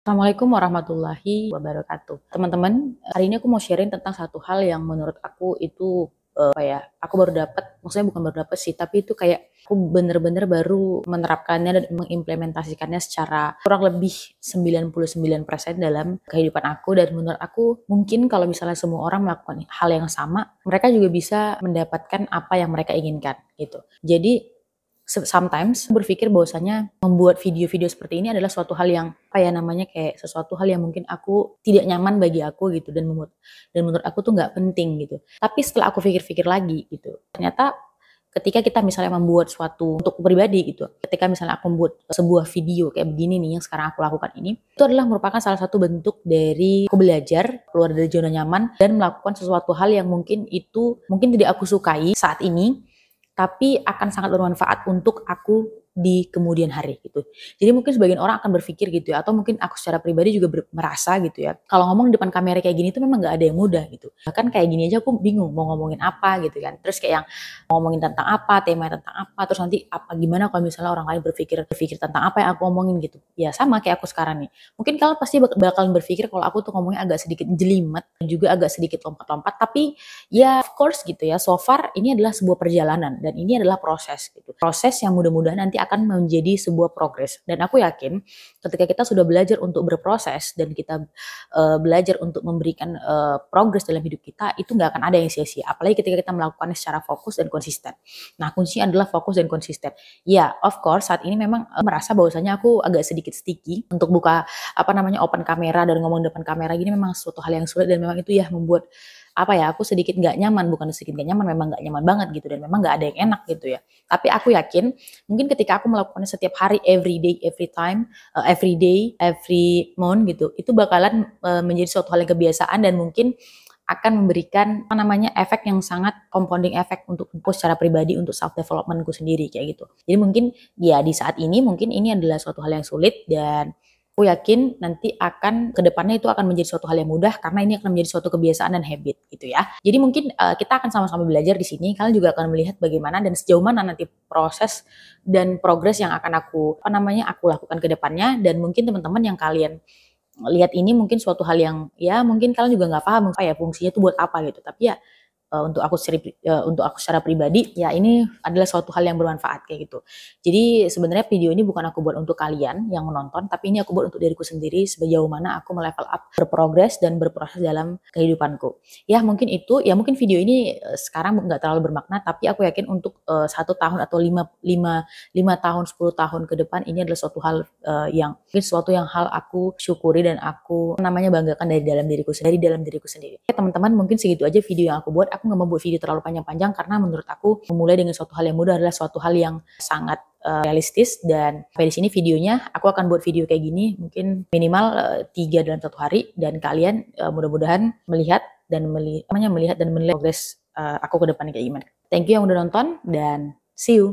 Assalamualaikum warahmatullahi wabarakatuh. Teman-teman, hari ini aku mau sharing tentang satu hal yang menurut aku itu aku baru dapat, maksudnya bukan baru dapat sih, tapi itu kayak aku bener-bener baru menerapkannya dan mengimplementasikannya secara kurang lebih 99% dalam kehidupan aku. Dan menurut aku mungkin kalau misalnya semua orang melakukan hal yang sama, mereka juga bisa mendapatkan apa yang mereka inginkan gitu. Jadi sometimes berpikir bahwasanya membuat video-video seperti ini adalah suatu hal yang kayak sesuatu hal yang mungkin aku tidak nyaman bagi aku gitu, dan menurut aku tuh nggak penting gitu. Tapi setelah aku pikir-pikir lagi gitu, ternyata ketika kita misalnya membuat suatu untuk pribadi gitu, ketika misalnya aku membuat sebuah video kayak begini nih yang sekarang aku lakukan ini, itu adalah merupakan salah satu bentuk dari aku belajar keluar dari zona nyaman dan melakukan sesuatu hal yang mungkin tidak aku sukai saat ini, tapi akan sangat bermanfaat untuk aku di kemudian hari gitu. Jadi mungkin sebagian orang akan berpikir gitu ya, atau mungkin aku secara pribadi juga merasa gitu ya, kalau ngomong di depan kamera kayak gini tuh memang nggak ada yang mudah gitu. Bahkan kayak gini aja aku bingung mau ngomongin apa gitu kan. Terus kayak yang ngomongin tentang apa, temanya tentang apa, terus nanti apa gimana kalau misalnya orang lain berpikir tentang apa yang aku ngomongin gitu. Ya sama kayak aku sekarang nih. Mungkin kalian pasti bakalan berpikir kalau aku tuh ngomongnya agak sedikit jelimet, juga agak sedikit lompat-lompat, tapi ya of course gitu ya, so far ini adalah sebuah perjalanan dan ini adalah proses gitu. Proses yang mudah-mudahan nanti akan menjadi sebuah progres. Dan aku yakin ketika kita sudah belajar untuk berproses dan kita belajar untuk memberikan progres dalam hidup kita, itu nggak akan ada yang sia-sia. Apalagi ketika kita melakukannya secara fokus dan konsisten. Nah, kuncinya adalah fokus dan konsisten. Ya, of course saat ini memang merasa bahwasanya aku agak sedikit sticky untuk buka open kamera dan ngomong depan kamera gini, memang suatu hal yang sulit dan memang itu ya membuat aku sedikit nggak nyaman, bukan sedikit nggak nyaman, memang nggak nyaman banget gitu, dan memang nggak ada yang enak gitu ya. Tapi aku yakin mungkin ketika aku melakukannya setiap hari, every day, every time, every day, every month gitu, itu bakalan menjadi suatu hal yang kebiasaan dan mungkin akan memberikan efek yang sangat compounding efek untuk aku secara pribadi, untuk self developmentku sendiri kayak gitu. Jadi mungkin ya di saat ini mungkin ini adalah suatu hal yang sulit, dan aku yakin nanti akan kedepannya itu akan menjadi suatu hal yang mudah karena ini akan menjadi suatu kebiasaan dan habit gitu ya. Jadi mungkin kita akan sama-sama belajar di sini. Kalian juga akan melihat bagaimana dan sejauh mana nanti proses dan progres yang akan aku lakukan ke depannya. Dan mungkin teman-teman yang kalian lihat ini mungkin suatu hal yang ya mungkin kalian juga nggak paham fungsinya itu buat apa gitu. Tapi ya untuk aku secara pribadi ya ini adalah suatu hal yang bermanfaat kayak gitu. Jadi sebenarnya video ini bukan aku buat untuk kalian yang menonton, tapi ini aku buat untuk diriku sendiri sejauh mana aku melevel up, berprogres dan berproses dalam kehidupanku. Ya mungkin video ini sekarang nggak terlalu bermakna, tapi aku yakin untuk 1 tahun atau 5 tahun, 10 tahun ke depan ini adalah suatu hal yang mungkin hal aku syukuri dan aku banggakan dari dalam diriku sendiri. Oke teman-teman, mungkin segitu aja video yang aku buat. Aku nggak mau buat video terlalu panjang-panjang karena menurut aku memulai dengan suatu hal yang mudah adalah suatu hal yang sangat realistis. Dan sampai di sini videonya, aku akan buat video kayak gini mungkin minimal 3 dalam 1 hari, dan kalian mudah-mudahan melihat dan melihat progres aku ke depannya kayak gimana. Thank you yang udah nonton dan see you.